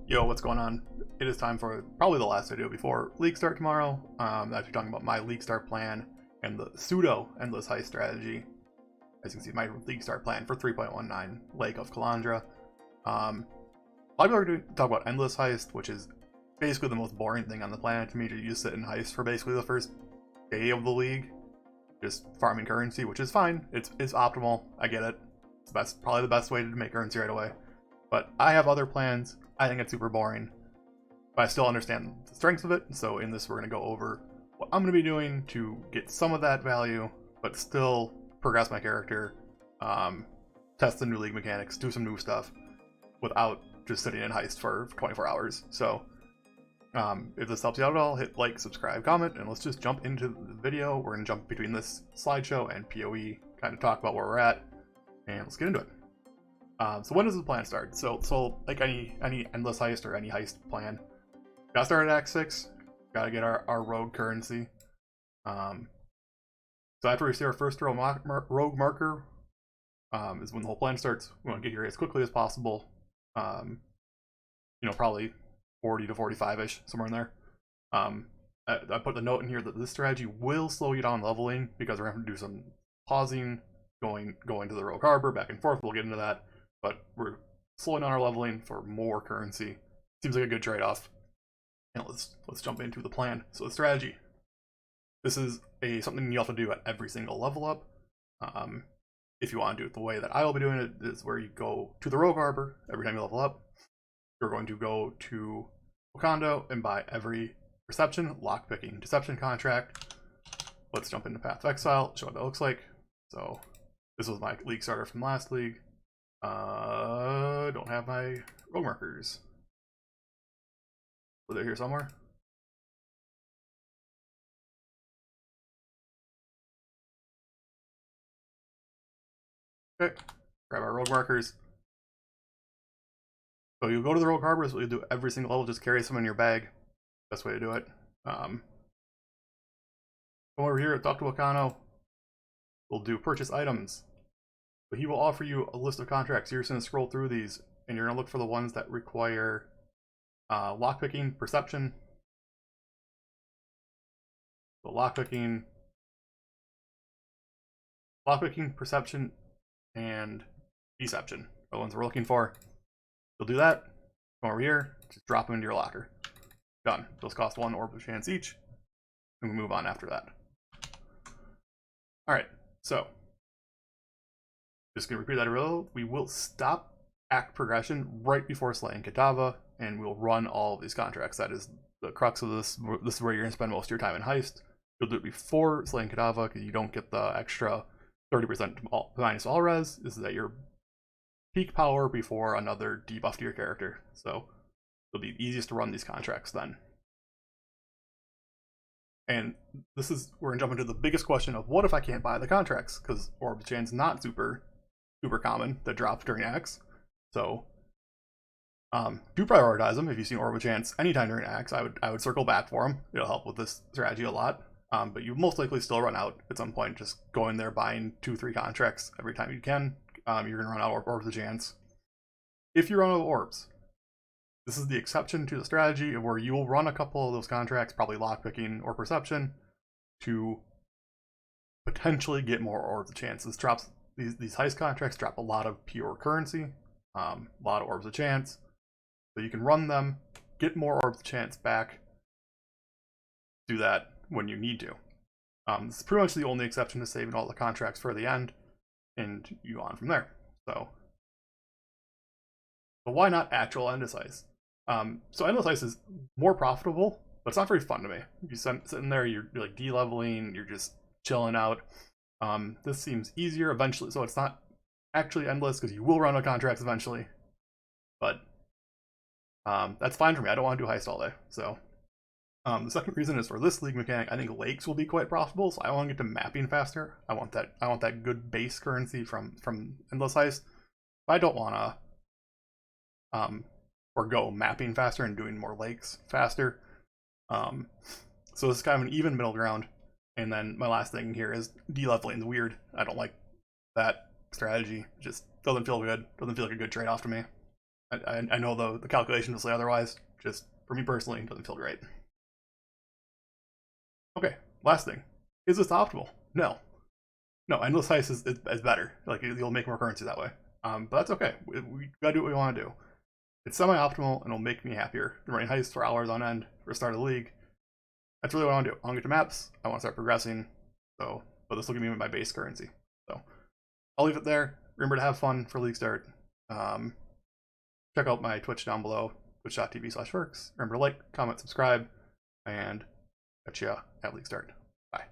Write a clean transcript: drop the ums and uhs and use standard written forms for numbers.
Yo, what's going on? It is time for probably the last video before League Start tomorrow. I'm actually talking about my League Start plan and the Pseudo endless heist strategy. As you can see, my League Start plan for 3.19 Lake of Kalandra. A lot of people are going to talk about endless heist, which is basically the most boring thing on the planet to me. You just sit in heist for basically the first day of the league, just farming currency, which is fine. It's optimal. I get it. It's probably the best way to make currency right away. But I have other plans. I think it's super boring, but I still understand the strengths of it. So in this, we're going to go over what I'm going to be doing to get some of that value, but still progress my character, test the new league mechanics, do some new stuff without just sitting in heist for 24 hours. So if this helps you out at all, hit like, subscribe, comment, and let's just jump into the video. We're going to jump between this slideshow and POE, kind of talk about where we're at, and let's get into it. So when does the plan start? So like any endless heist or any heist plan, gotta start at Act 6, gotta get our rogue currency. So after we see our first rogue marker, is when the whole plan starts. We want to get here as quickly as possible. Probably 40 to 45-ish, somewhere in there. I put the note in here that this strategy will slow you down leveling because we're going to have to do some pausing, going to the rogue harbor, back and forth. We'll get into that. But we're slowing down our leveling for more currency. Seems like a good trade-off. And let's jump into the plan. So the strategy. This is something you have to do at every single level up. If you want to do it the way that I will be doing it, is where you go to the rogue harbor every time you level up. You're going to go to Wakanda and buy every perception, lockpicking, deception contract. Let's jump into Path of Exile, show what that looks like. So this was my league starter from last league. Don't have my rogue markers. So they're here somewhere. Okay, grab our rogue markers. So you go to the rogue harbor, is what you do every single level, just carry some in your bag. Best way to do it. Come over here, talk to Wakano. We'll do purchase items. But he will offer you a list of contracts. You're just going to scroll through these, and you're going to look for the ones that require lockpicking, perception. So lockpicking, perception, and deception are the ones we're looking for. You'll do that. Come over here, just drop them into your locker. Done. Those cost 1 orb of chance each, and we move on after that. All right, so just gonna repeat that a little. We will stop act progression right before slaying Kitava, and we'll run all of these contracts. That is the crux of this. This is where you're gonna spend most of your time in heist. You'll do it before slaying Kitava because you don't get the extra 30% minus all res. This is at your peak power before another debuff to your character. So it'll be easiest to run these contracts then. And this is, we're gonna jump into the biggest question of what if I can't buy the contracts? Because orb chance not super common that drop during acts. So do prioritize them. If you see orb of chance anytime during acts, I would circle back for them. It'll help with this strategy a lot. But you most likely still run out at some point. Just go in there buying 2-3 contracts every time you can. You're gonna run out of orbs of chance. If you run out of orbs, this is the exception to the strategy of where you will run a couple of those contracts, probably lockpicking or perception, to potentially get more orbs of chance. This drops these heist contracts drop a lot of pure currency, a lot of orbs of chance. So you can run them, get more orbs of chance back. Do that when you need to. This is pretty much the only exception to saving all the contracts for the end, and you go on from there. So but why not actual Undersize? So endless heist is more profitable, but it's not very fun to me. You sitting there, you're like de-leveling, you're just chilling out. This seems easier eventually, so it's not actually endless because you will run out of contracts eventually. But that's fine for me. I don't want to do heist all day. So the second reason is for this league mechanic. I think lakes will be quite profitable, so I want to get to mapping faster. I want that good base currency from endless heist. But I don't want to forgo mapping faster and doing more lakes faster. So this is kind of an even middle ground. And then my last thing here is de-leveling is weird. I don't like that strategy. It just doesn't feel good. Doesn't feel like a good trade-off to me. I know the calculations will say otherwise. Just for me personally, it doesn't feel great. Okay, last thing. Is this optimal? No. No, endless heist is better. Like, you'll make more currency that way. But that's okay. We gotta do what we want to do. It's semi-optimal, and it'll make me happier than running heists for hours on end for the start of the league. That's really what I want to do. I want to get to maps. I want to start progressing. So, but this will give me my base currency. So, I'll leave it there. Remember to have fun for league start. Check out my Twitch down below, twitch.tv/Ferks. Remember to like, comment, subscribe, and catch ya at league start. Bye.